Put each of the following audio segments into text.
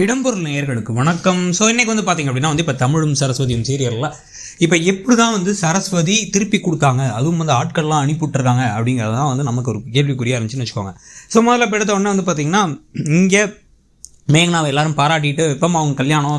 இடம்பொருள் நேயர்களுக்கு வணக்கம். ஸோ இன்றைக்கி வந்து பார்த்திங்க அப்படின்னா இப்போ தமிழும் சரஸ்வதியும் சீரியலில் இப்போ எப்படி தான் சரஸ்வதி திருப்பி கொடுத்தாங்க, அதுவும் ஆட்கள்லாம் அனுப்பிவிட்ருக்காங்க அப்படிங்கிறது தான் நமக்கு ஒரு கேள்விக்குறியாக இருந்துச்சுன்னு வச்சுக்கோங்க. ஸோ முதல்ல இப்போ எடுத்த உடனே பார்த்திங்கன்னா இங்கே மேகனாவை எல்லாரும் பாராட்டிட்டு இப்போ அவங்க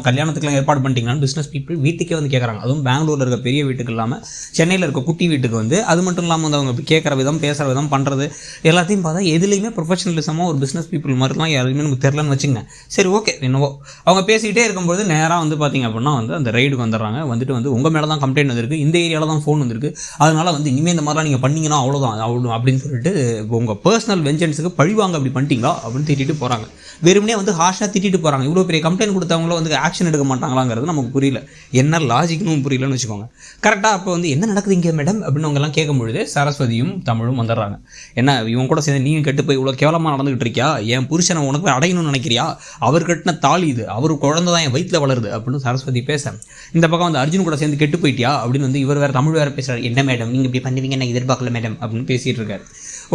கல்யாணத்துக்குலாம் ஏற்பாடு பண்ணிட்டீங்களான்னு பிஸ்னஸ் பீப்புள் வீட்டுக்கே கேட்குறாங்க. அதுவும் பெங்களூரில் இருக்க பெரிய வீட்டுக்கு இல்லாமல் சென்னையில் இருக்க குட்டி வீட்டுக்கு அது மட்டும் இல்லாமல் அவங்க கேட்குற விதம், பேசுகிற விதம், பண்ணுறது எல்லாத்தையும் பார்த்தா எதுலேயுமே ப்ரொஃபஷனலிசமாக ஒரு பிஸ்னஸ் பீப்புள் மாதிரிலாம் யாருமே நமக்கு தெரிலன்னு வச்சுங்க. சரி, ஓகே, என்னவோ அவங்க பேசிக்கிட்டே இருக்கும்போது நேராக பார்த்திங்க அப்படின்னா அந்த ரைடுக்கு வந்துடுறாங்க. வந்துட்டு உங்கள் மேலே தான் கம்ப்ளைண்ட் வந்திருக்கு, இந்த ஏரியாவில் தான் ஃபோன் வந்திருக்கு, அதனால் இனிமேல் இந்த மாதிரிலாம் நீங்கள் பண்ணிங்கன்னா அவ்வளோதான் அப்படின்னு சொல்லிட்டு உங்கள் பர்சனல் வெஞ்சன்ஸுக்கு பழிவாங்க அப்படி பண்ணிட்டீங்களா அப்படின்னு திட்டிட்டு போகிறாங்க. வெறுமனே ஹாஷாக திட்டிட்டு போகிறாங்க. இவ்வளோ பெரிய கம்ப்ளைண்ட் கொடுத்தவங்களும் ஆக்ஷன் எடுக்க மாட்டாங்களாங்கிறது நமக்கு புரியல. என்ன லாஜிக்னு புரியலன்னு வச்சுக்கோங்க. கரெக்டாக அப்போ என்ன நடக்குது இங்கே மேடம் அப்படின்னு அவங்கெல்லாம் கேட்கும்பொழுது சரஸ்வதியும் தமிழும் வந்துடுறாங்க. என்ன இவங்க கூட சேர்ந்து நீங்கள் கெட்டு போய் இவ்வளோ கேவலமாக நடந்துகிட்டு இருக்கியா, என் புருஷனை உனக்கு அடையணும்னு நினைக்கிறியா, அவர் கட்டின தாலி இது, அவர் குழந்தை தான் என் வயிற்றில் வளருது அப்படின்னு சரஸ்வதி பேச, இந்த பக்கம் அர்ஜுன் கூட சேர்ந்து கெட்டு போயிட்டியா அப்படின்னு இவர் வேறு தமிழ் வேறு பேசுகிறார். என்ன மேடம் நீங்கள் இப்படி பண்ணுவீங்க, என்ன எதிர்பார்க்கல மேடம் அப்படின்னு பேசிகிட்டு இருக்காரு.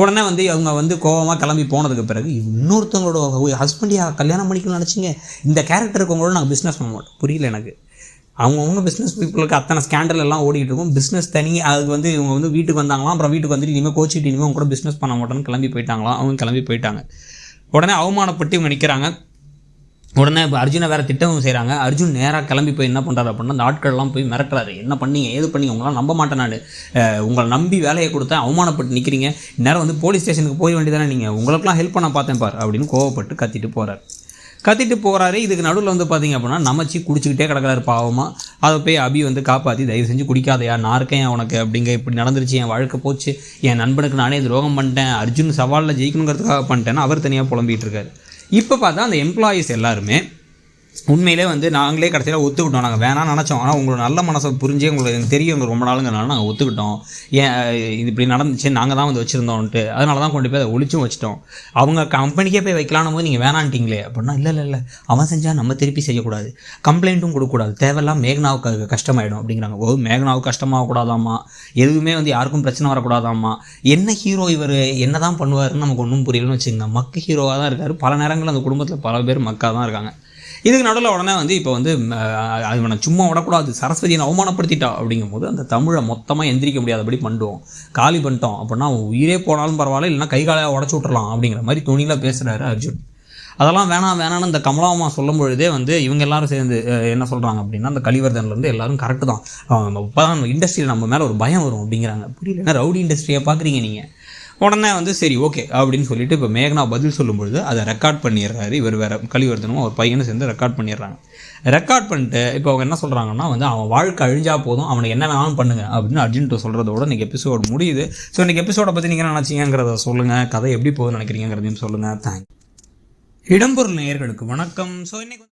உடனே அவங்க கோவமாக கிளம்பி போனதுக்கு பிறகு இன்னொருத்தவங்களோட ஹஸ்பண்டியா கல்யாணம் பண்ணிக்கணும்னு நினச்சிங்க, இந்த கேரக்டருக்கு உங்களோட நாங்கள் பிஸ்னஸ் பண்ண மாட்டோம். புரியல எனக்கு. அவங்க பிஸ்னஸ் பீப்புளுக்கு அத்தனை ஸ்கேண்டல் எல்லாம் ஓடிட்டு இருக்கும். பிஸ்னஸ் தனி. அதுக்கு இவங்க வீட்டுக்கு வந்தாங்களாம். அப்புறம் வீட்டுக்கு வந்துட்டு இனிமேல் கோச்சிட்டு இனிமேல் அவங்க கூட பிஸ்னஸ் பண்ண மாட்டோன்னு கிளம்பி போயிட்டாங்களாம். அவங்க கிளம்பி போயிட்டாங்க. உடனே அவமானப்பட்டு இவங்க நிற்கிறாங்க. உடனே இப்போ அர்ஜுனை வேறு திட்டமும் செய்கிறாங்க. அர்ஜுன் நேராக கிளம்பி போய் என்ன பண்ணுறாரு அப்படின்னா அந்த ஆட்கள்லாம் போய் மிரட்டுறாரு. என்ன பண்ணீங்க, ஏது பண்ணீங்க, உங்களால் நம்ப மாட்டேன், நான் உங்களை நம்பி வேலையை கொடுத்தேன், அவமானப்பட்டு நிற்கிறீங்க, நேரம் போலீஸ் ஸ்டேஷனுக்கு போய் வேண்டியதானே, நீங்கள் உங்களுக்குலாம் ஹெல்ப் பண்ண பார்த்தேன் பார் அப்படின்னு கோவப்பட்டு கத்திட்டு போகிறாரு. இதுக்கு நடுவில் பார்த்தீங்க அப்படின்னா நமச்சி குடிச்சிக்கிட்டே கிடக்கிறாரு பாவமாக. அதை போய் அபி காப்பாற்றி, தயவு செஞ்சு குடிக்காதையா, நான் இருக்கேன் உனக்கு அப்படிங்க, இப்படி நடந்துருச்சு, என் வாழ்க்கை போச்சு, என் நண்பனுக்கு நானே துரோகம் பண்ணிட்டேன், அர்ஜுன் சவாலில் ஜெயிக்கணுங்கிறதுக்காக பண்ணிட்டேன்னு அவர் தனியாக புலம்பிகிட்டு இருக்காரு. இப்போ பார்த்தா அந்த எம்ப்ளாயீஸ் எல்லாருமே உண்மையிலே நாங்களே கடைசியில் ஒத்துக்கிட்டோம், நாங்கள் வேணாம்னு நினச்சோம், ஆனால் உங்களோட நல்ல மனசை புரிஞ்சு உங்களுக்கு எனக்கு தெரியும் ரொம்ப நாளுங்கிறனால நாங்கள் ஒத்துக்கிட்டோம், ஏன் இது இப்படி நடந்துச்சு, நாங்கள் தான் வச்சுருந்தோன்ட்டு, அதனால தான் கொண்டு போய் அதை ஒழிச்சும் வச்சிட்டோம், அவங்க கம்பெனிக்கே போய் வைக்கலான்னு போது நீங்கள் வேணான்ட்டிங்களே அப்படின்னா, இல்லை அவன் செஞ்சால் நம்ம திருப்பி செய்யக்கூடாது, கம்ப்ளைண்ட்டும் கொடுக்கக்கூடாது, தேவையில்லாம் மேகனாவுக்கு கஷ்டமாயிடும் அப்படிங்கிறாங்க. மேகனாவுக்கு கஷ்டமாகக்கூடாதாம்மா, எதுவுமே யாருக்கும் பிரச்சனை வரக்கூடாதாம்மா, என்ன ஹீரோ இவர் என்ன தான் பண்ணுவாருன்னு நமக்கு ஒன்றும் புரியலன்னு வச்சுக்கோங்க. மக்கு ஹீரோவாக தான் இருக்கார். பல நேரங்களில் அந்த குடும்பத்தில் பல பேர் மக்கா தான் இருக்காங்க. இதுக்கு நடுவில் உடனே இப்போ அது சும்மா விடக்கூடாது, சரஸ்வதியை அவமானப்படுத்திட்டா அப்படிங்கும்போது அந்த தமிழை மொத்தமாக எந்திரிக்க முடியாதபடி பண்ணிட்டோம், காலி பண்ணிட்டோம் அப்படின்னா அவன் உயிரே போனாலும் பரவாயில்ல, இல்லைனா கை காலையாக உடச்சி விட்றலாம் அப்படிங்கிற மாதிரி துணியில் பேசுகிறாரு அர்ஜுன். அதெல்லாம் வேணான்னு இந்த கமலாமா சொல்லும் பொழுதே இவங்க எல்லாரும் சேர்ந்து என்ன சொல்கிறாங்க அப்படின்னா, அந்த கலிவர்தன்லேருந்து எல்லாரும் கரெக்டு தான், இப்போ தான் இண்டஸ்ட்ரியில் நம்ம மேலே ஒரு பயம் வரும் அப்படிங்கிறாங்க. புரியல, என்ன ரவுடி இண்டஸ்ட்ரியை பார்க்குறீங்க நீங்கள். உடனே சரி ஓகே அப்படின்னு சொல்லிட்டு இப்போ மேகனா பதில் சொல்லும்பொழுது அதை ரெக்கார்ட் பண்ணிடுறாரு. இவர் வேறு கலிவர்தனும் ஒரு பையனை சேர்ந்து ரெக்கார்ட் பண்ணிடுறாங்க. ரெக்கார்ட் பண்ணிட்டு இப்போ அவங்க என்ன சொல்கிறாங்கன்னா அவன் வாழ்க்கை அழிஞ்சா போதும், அவனை என்ன வேணாலும் பண்ணுங்க அப்படின்னு அர்ஜுன்ட்டு சொல்கிறதோட இன்றைக்கி எபிசோடு முடியுது. ஸோ இன்றைக்கி எபிசோடை பற்றி நீங்கள் என்ன நினச்சிங்கிறத சொல்லுங்கள், கதை எப்படி போகுதுன்னு நினைக்கிறீங்கிறதையும் சொல்லுங்கள். தேங்க்ஸ். இடம்பொருள் நேயர்களுக்கு வணக்கம். ஸோ இன்னைக்கு